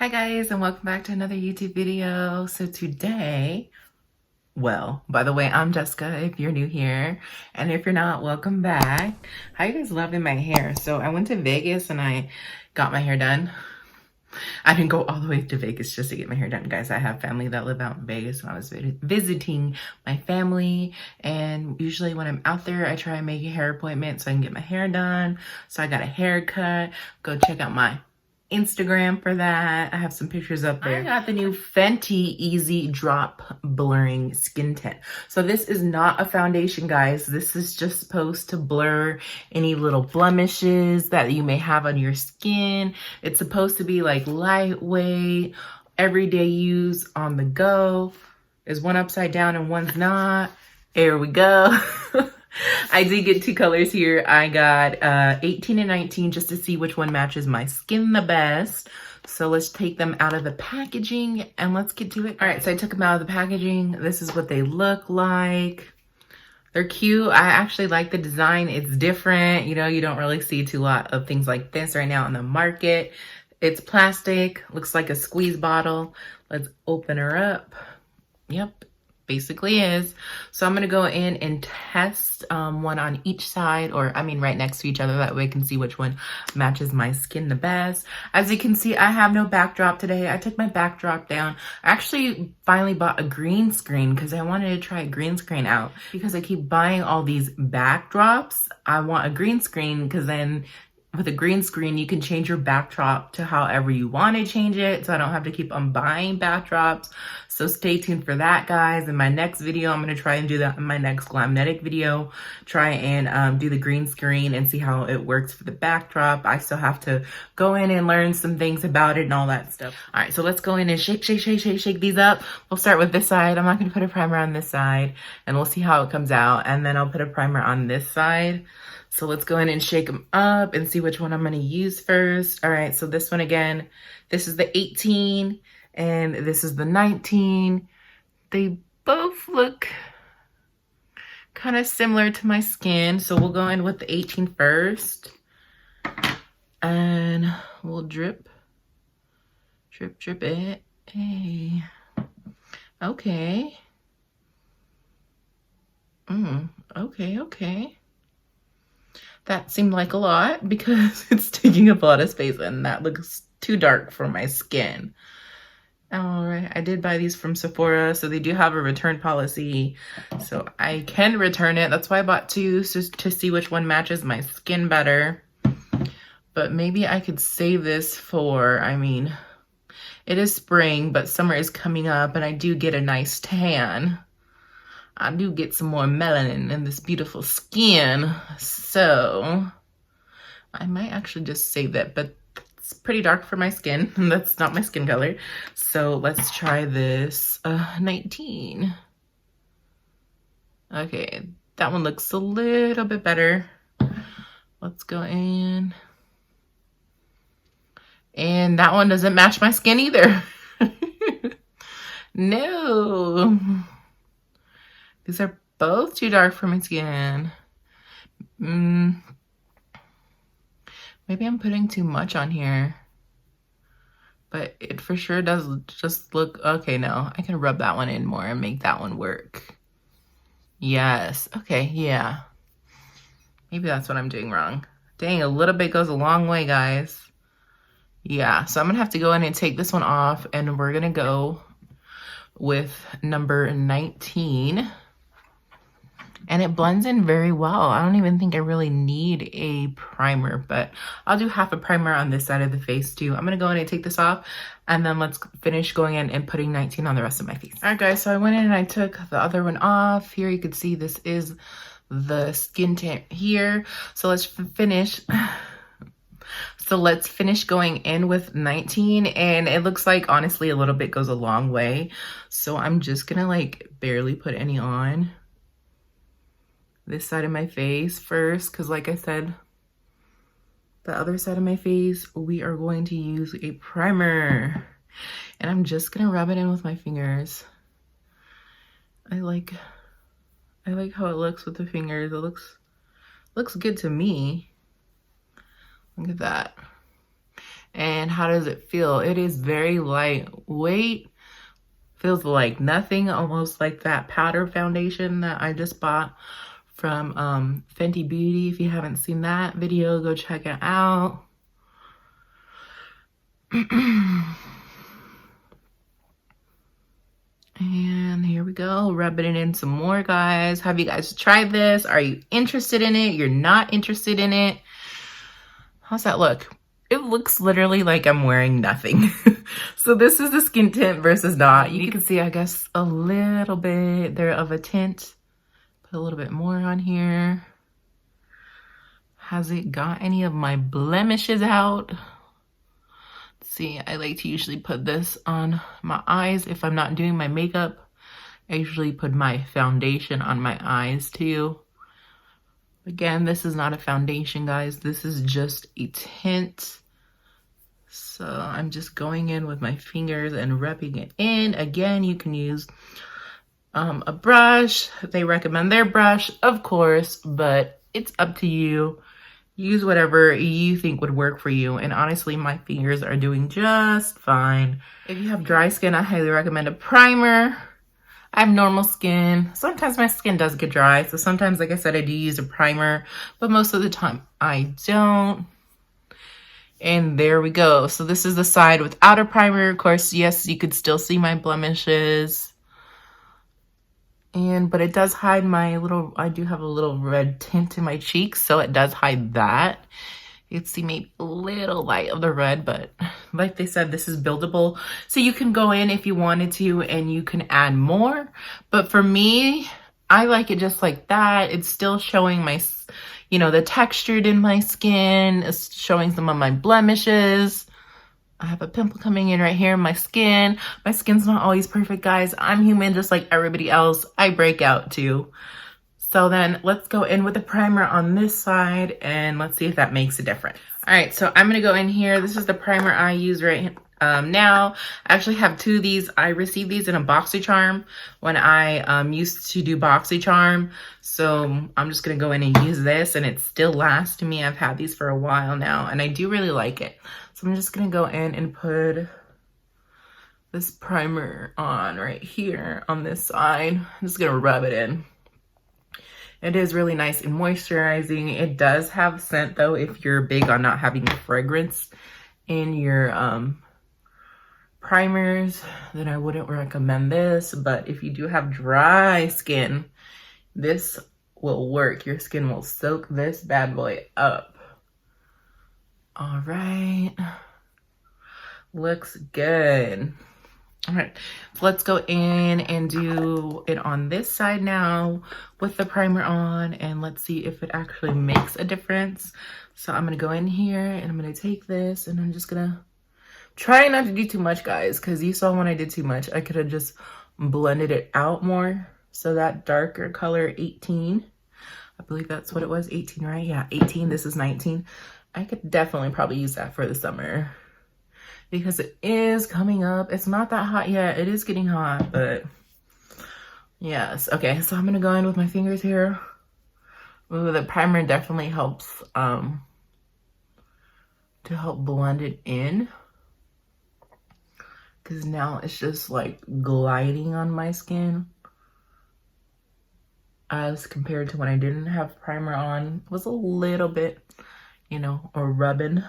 Hi guys, and welcome back to another YouTube video. So today, well, by the way, I'm Jessica if you're new here, and if you're not, welcome back. How you guys loving my hair? So I went to Vegas and I got my hair done. I didn't go all the way to Vegas just to get my hair done, guys. I have family that live out in Vegas, and I was visiting my family, and usually when I'm out there, I try and make a hair appointment so I can get my hair done. So I got a haircut. Go check out my Instagram for that. I have some pictures up there. I got the new Fenty Easy Drop Blurring Skin Tint. So this is not a foundation, guys. This is just supposed to blur any little blemishes that you may have on your skin. It's supposed to be like lightweight, everyday use, on the go. Is one upside down and one's not? There we go. I did get two colors here. I got 18 and 19 just to see which one matches my skin the best. So let's take them out of the packaging and let's get to it. All right, so I took them out of the packaging. This is what they look like. They're cute. I actually like the design. It's different. You know, you don't really see a lot of things like this right now on the market. It's plastic, looks like a squeeze bottle. Let's open her up. Yep. Basically is. So I'm going to go in and test one on each side, or I mean right next to each other. That way I can see which one matches my skin the best. As you can see, I have no backdrop today. I took my backdrop down. I actually finally bought a green screen because I wanted to try a green screen out because I keep buying all these backdrops. I want a green screen because then with a green screen, you can change your backdrop to however you want to change it. So I don't have to keep on buying backdrops. So stay tuned for that, guys. In my next video, I'm going to try and do that in my next Glamnetic video. Try and do the green screen and see how it works for the backdrop. I still have to go in and learn some things about it and all that stuff. All right, so let's go in and shake these up. We'll start with this side. I'm not going to put a primer on this side, and we'll see how it comes out. And then I'll put a primer on this side. So let's go in and shake them up and see which one I'm going to use first. All right, so this one again, this is the 18 and this is the 19. They both look kind of similar to my skin. So we'll go in with the 18 first. And we'll drip it. Hey. Okay. Okay. That seemed like a lot because it's taking up a lot of space and that looks too dark for my skin. All right, I did buy these from Sephora, so they do have a return policy, so I can return it. That's why I bought two, just to see which one matches my skin better. But maybe I could save this for, I mean, it is spring, but summer is coming up and I do get a nice tan. I do get some more melanin in this beautiful skin, so I might actually just save that, but it's pretty dark for my skin, and that's not my skin color. So let's try this 19. Okay, that one looks a little bit better. Let's go in. And that one doesn't match my skin either. No. These are both too dark for my skin. Maybe I'm putting too much on here. But it for sure does just look... Okay, no. I can rub that one in more and make that one work. Yes. Okay, yeah. Maybe that's what I'm doing wrong. Dang, a little bit goes a long way, guys. Yeah, so I'm going to have to go in and take this one off. And we're going to go with number 19. And it blends in very well. I don't even think I really need a primer, but I'll do half a primer on this side of the face too. I'm gonna go in and take this off, and then let's finish going in and putting 19 on the rest of my face. All right, guys, so I went in and I took the other one off. Here you can see this is the skin tint here. So let's finish. So let's finish going in with 19, and it looks like, honestly, a little bit goes a long way. So I'm just gonna like barely put any on this side of my face first, because like I said, the other side of my face, we are going to use a primer, and I'm just gonna rub it in with my fingers. I like how it looks with the fingers. It looks good to me. Look at that. And how does it feel? It is very lightweight. Feels like nothing, almost like that powder foundation that I just bought from Fenty Beauty. If you haven't seen that video, go check it out. And here we go, rubbing it in some more, guys. Have you guys tried this? Are you interested in it? You're not interested in it? How's that look? It looks literally like I'm wearing nothing. So this is the skin tint versus not. You can see, I guess, a little bit there of a tint. Put a little bit more on here. Has it got any of my blemishes out? See, I like to usually put this on my eyes if I'm not doing my makeup. I usually put my foundation on my eyes too. Again, this is not a foundation, guys. This is just a tint. So I'm just going in with my fingers and rubbing it in. Again, you can use a brush. They recommend their brush, of course, but it's up to you. Use whatever you think would work for you. And honestly, my fingers are doing just fine. If you have dry skin, I highly recommend a primer. I have normal skin. Sometimes my skin does get dry. So sometimes, like I said, I do use a primer, but most of the time I don't. And there we go. So this is the side without a primer. Of course, yes, you could still see my blemishes. But it does hide my little, I do have a little red tint in my cheeks, so it does hide that. You can see maybe a little light of the red, but like they said, this is buildable. So you can go in if you wanted to and you can add more. But for me, I like it just like that. It's still showing my, you know, the textured in my skin. It's showing some of my blemishes. I have a pimple coming in right here in my skin. My skin's not always perfect, guys. I'm human just like everybody else. I break out too. So then let's go in with the primer on this side and let's see if that makes a difference. All right, so I'm gonna go in here. This is the primer I use right now. I actually have two of these. I received these in a BoxyCharm when I used to do BoxyCharm. So I'm just gonna go in and use this and it still lasts me. I've had these for a while now and I do really like it. So I'm just gonna go in and put this primer on right here on this side. I'm just gonna rub it in. It is really nice and moisturizing. It does have scent though if you're big on not having fragrance in your primers, then I wouldn't recommend this. But if you do have dry skin, this will work. Your skin will soak this bad boy up. All right, looks good. All right, so let's go in and do it on this side now with the primer on, and let's see if it actually makes a difference. So I'm gonna go in here and I'm gonna take this and I'm just gonna try not to do too much, guys, because you saw when I did too much, I could have just blended it out more. So that darker color, 18, I believe that's what it was, 18, right? Yeah, 18, this is 19. I could definitely probably use that for the summer because it is coming up. It's not that hot yet. It is getting hot, but yes. Okay, so I'm gonna go in with my fingers here. Ooh, the primer definitely helps to help blend it in because now it's just like gliding on my skin as compared to when I didn't have primer on. It was a little bit, you know, or rubbing.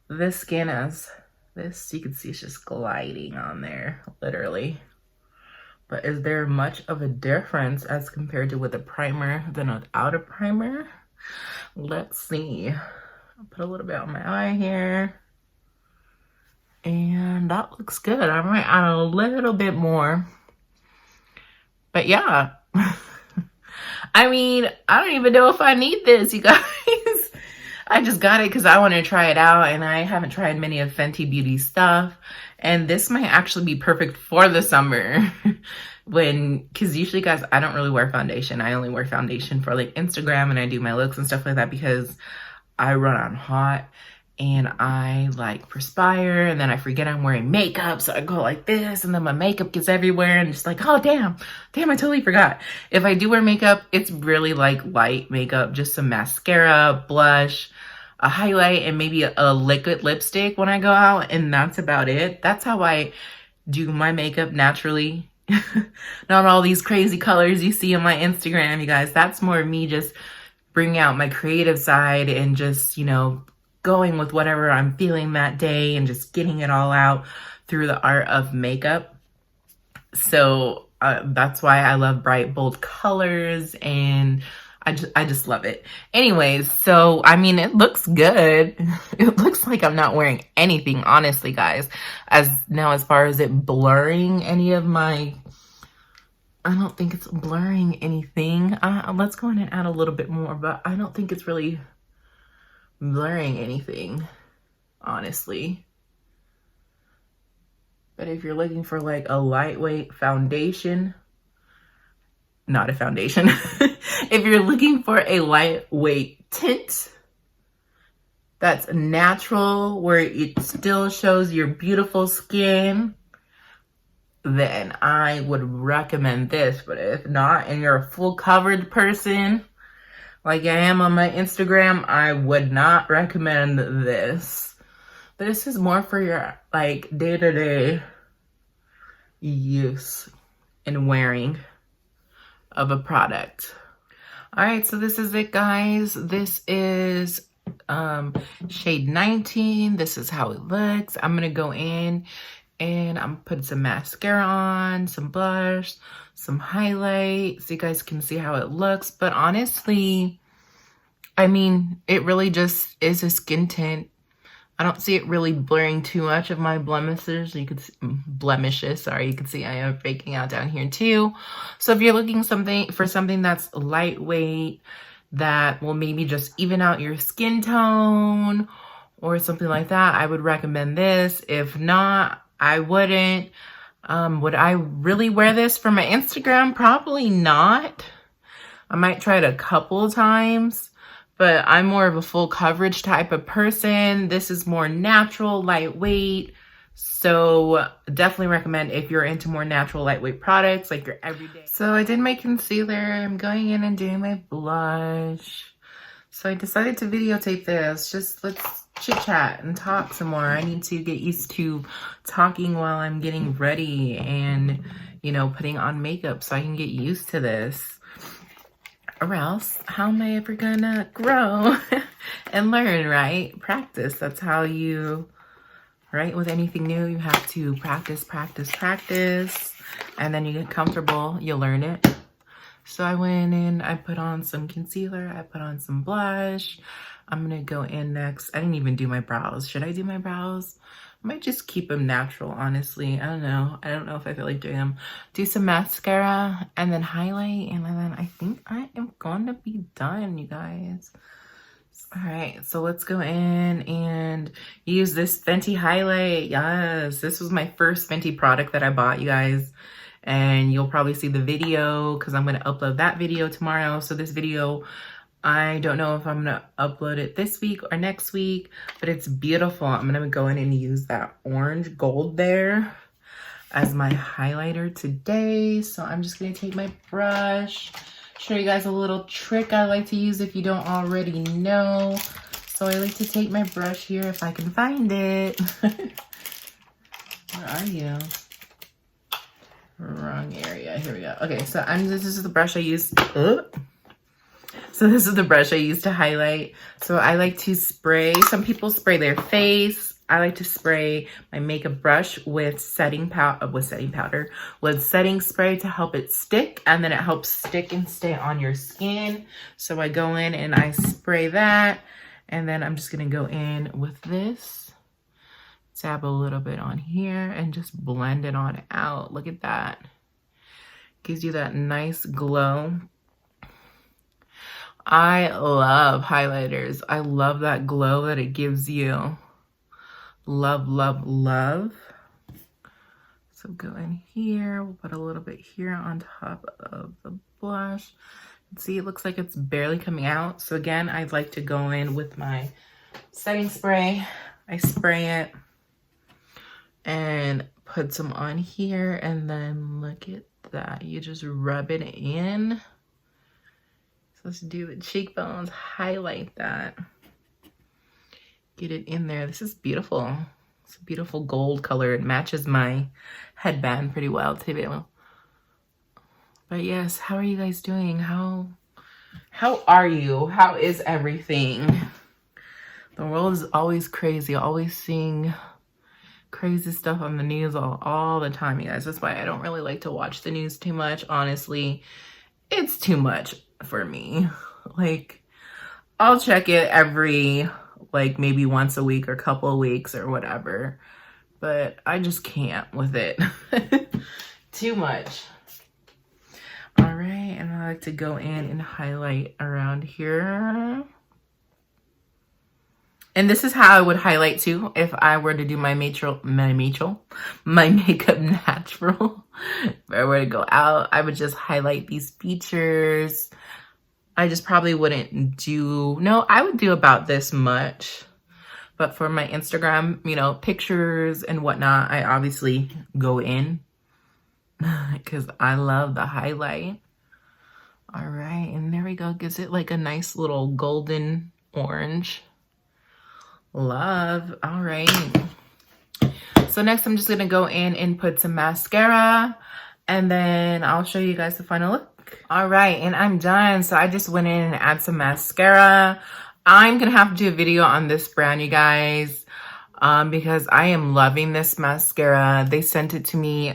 This skin as this, you can see it's just gliding on there, literally. But is there much of a difference as compared to with a primer than without a primer? Let's see. I'll put a little bit on my eye here. And that looks good. I might add a little bit more. But yeah. I mean, I don't even know if I need this, you guys. I just got it because I want to try it out and I haven't tried many of Fenty Beauty stuff. And this might actually be perfect for the summer. Because usually, guys, I don't really wear foundation. I only wear foundation for like Instagram and I do my looks and stuff like that because I run on hot and I like perspire and then I forget I'm wearing makeup. So I go like this and then my makeup gets everywhere and just like, oh, damn, I totally forgot. If I do wear makeup, it's really like light makeup, just some mascara, blush, a highlight and maybe a liquid lipstick when I go out, and that's about it. That's how I do my makeup naturally. Not all these crazy colors you see on my Instagram, you guys. That's more me just bringing out my creative side and just, you know, going with whatever I'm feeling that day and just getting it all out through the art of makeup. So that's why I love bright, bold colors, and I just love it. Anyways, so I mean, it looks good. It looks like I'm not wearing anything, honestly, guys. As far as it blurring any of my, I don't think it's blurring anything. Let's go in and add a little bit more, but I don't think it's really blurring anything, honestly. But if you're looking for like a lightweight foundation, not a foundation. If you're looking for a lightweight tint that's natural, where it still shows your beautiful skin, then I would recommend this. But if not, and you're a full covered person, like I am on my Instagram, I would not recommend this. This is more for your like day-to-day use and wearing of a product. All right, so this is it, guys. This is shade 19. This is how it looks. I'm gonna go in and I'm putting some mascara on, some blush, some highlight, so you guys can see how it looks. But honestly, I mean, it really just is a skin tint. I don't see it really blurring too much of my blemishes. You could see, sorry, you can see I am faking out down here too. So if you're looking for something that's lightweight, that will maybe just even out your skin tone or something like that, I would recommend this. If not, I wouldn't. Would I really wear this for my Instagram? Probably not. I might try it a couple times, but I'm more of a full coverage type of person. This is more natural, lightweight. So definitely recommend if you're into more natural, lightweight products, like your everyday. So I did my concealer. I'm going in and doing my blush. So I decided to videotape this. Just let's chit chat and talk some more. I need to get used to talking while I'm getting ready and, you know, putting on makeup so I can get used to this. Or else, how am I ever gonna grow and learn, right? Practice. That's how you, right? With anything new, you have to practice, practice, practice. And then you get comfortable, you learn it. So I went in, I put on some concealer, I put on some blush. I'm gonna go in next. I didn't even do my brows. Should I do my brows? I might just keep them natural, honestly. I don't know. I don't know if I feel like doing them. Do some mascara and then highlight, and then I think I am going to be done, you guys. All right, so let's go in and use this Fenty highlight. Yes, this was my first Fenty product that I bought, you guys. And you'll probably see the video because I'm going to upload that video tomorrow. So this video, I don't know if I'm going to upload it this week or next week, but it's beautiful. I'm going to go in and use that orange gold there as my highlighter today. So I'm just going to take my brush, show you guys a little trick I like to use if you don't already know. So I like to take my brush here if I can find it. Where are you? Wrong area. Here we go. Okay, so this is the brush I use. So this is the brush I use to highlight. So I like to spray. Some people spray their face. I like to spray my makeup brush with setting spray to help it stick, and then it helps stick and stay on your skin. So I go in and I spray that, and then I'm just gonna go in with this. Dab a little bit on here and just blend it on out. Look at that. Gives you that nice glow. I love highlighters. I love that glow that it gives you. Love, love, love. So go in here. We'll put a little bit here on top of the blush. See, it looks like it's barely coming out. So again, I'd like to go in with my setting spray. I spray it and put some on here, and then look at that. You just rub it in. So let's do the cheekbones, highlight that. get it in there. This is beautiful. It's a beautiful gold color. It matches my headband pretty well too. But yes, how are you guys doing? How are you? How is everything? The world is always crazy. Always seeing crazy stuff on the news all the time, you guys. That's why I don't really like to watch the news too much. Honestly, it's too much for me. Like, I'll check it every, like, maybe once a week or a couple of weeks or whatever. But I just can't with it. Too much. All right, and I like to go in and highlight around here. And this is how I would highlight too if I were to do my makeup natural. If I were to go out, I would just highlight these features. I just probably wouldn't do, no, I would do about this much. But for my Instagram, you know, pictures and whatnot, I obviously go in because I love the highlight. All right, and there we go. Gives it like a nice little golden orange. Love. All right. So next I'm just going to go in and put some mascara, and then I'll show you guys the final look. All right, and I'm done. So I just went in and add some mascara. I'm going to have to do a video on this brand, you guys, because I am loving this mascara. They sent it to me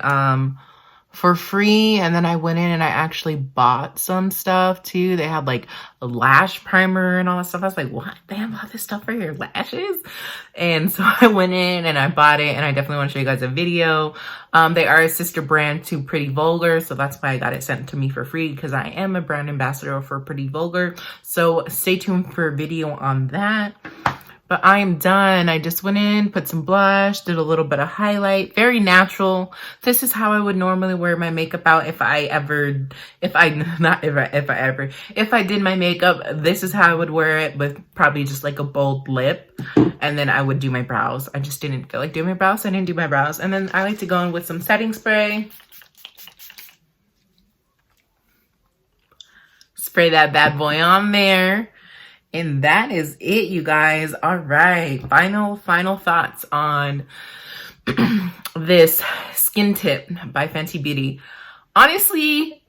for free, and then I went in and I actually bought some stuff too. They had like a lash primer and all that stuff. I was like, what? They have all this stuff for your lashes? And so I went in and I bought it, and I definitely want to show you guys a video. They are a sister brand to Pretty Vulgar, so that's why I got it sent to me for free, because I am a brand ambassador for Pretty Vulgar. So stay tuned for a video on that. But I am done. I just went in, put some blush, did a little bit of highlight, very natural. This is how I would normally wear my makeup out if I did my makeup. This is how I would wear it, with probably just like a bold lip. And then I would do my brows. I just didn't feel like doing my brows, so I didn't do my brows. And then I like to go in with some setting spray. Spray that bad boy on there. And that is it, you guys. All right. Final thoughts on this Skin Tip by Fenty Beauty. Honestly,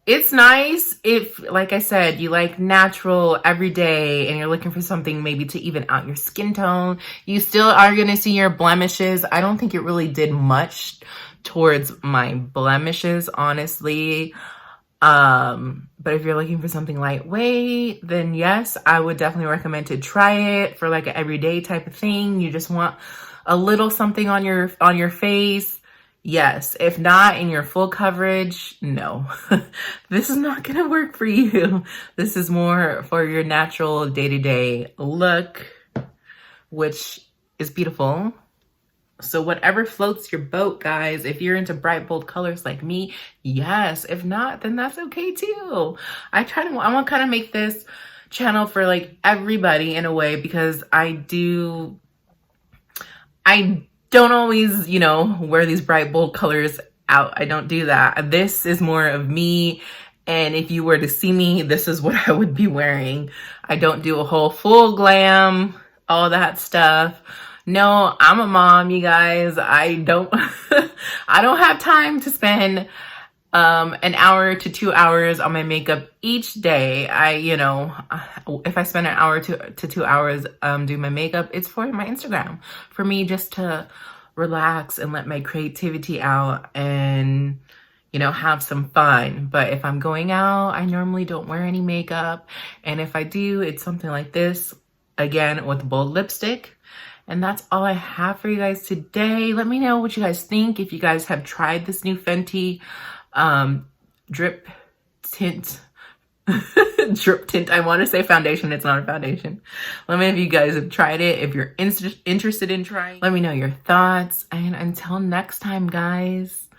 it's nice if, like I said, you like natural everyday and you're looking for something maybe to even out your skin tone. You still are going to see your blemishes. I don't think it really did much towards my blemishes, honestly. But if you're looking for something lightweight, then yes, I would definitely recommend to try it for like an everyday type of thing. You just want a little something on your face. Yes. If not in your full coverage, no. This is not gonna work for you. This is more for your natural day-to-day look, which is beautiful. So whatever floats your boat, guys. If you're into bright, bold colors like me, yes. If not, then that's okay too. I want to kind of make this channel for like everybody in a way, because I don't always, you know, wear these bright, bold colors out. I don't do that. This is more of me. And if you were to see me, this is what I would be wearing. I don't do a whole full glam, all that stuff. No, I'm a mom, you guys. I don't have time to spend an hour to 2 hours on my makeup each day. If I spend an hour to 2 hours doing my makeup, it's for my Instagram, for me just to relax and let my creativity out and, you know, have some fun. But if I'm going out, I normally don't wear any makeup. And if I do, it's something like this, again, with bold lipstick. And that's all I have for you guys today. Let me know what you guys think. If you guys have tried this new Fenty drip tint. Drip tint. I want to say foundation. It's not a foundation. Let me know if you guys have tried it. If you're interested in trying, let me know your thoughts. And until next time, guys.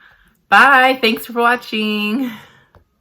Bye. Thanks for watching.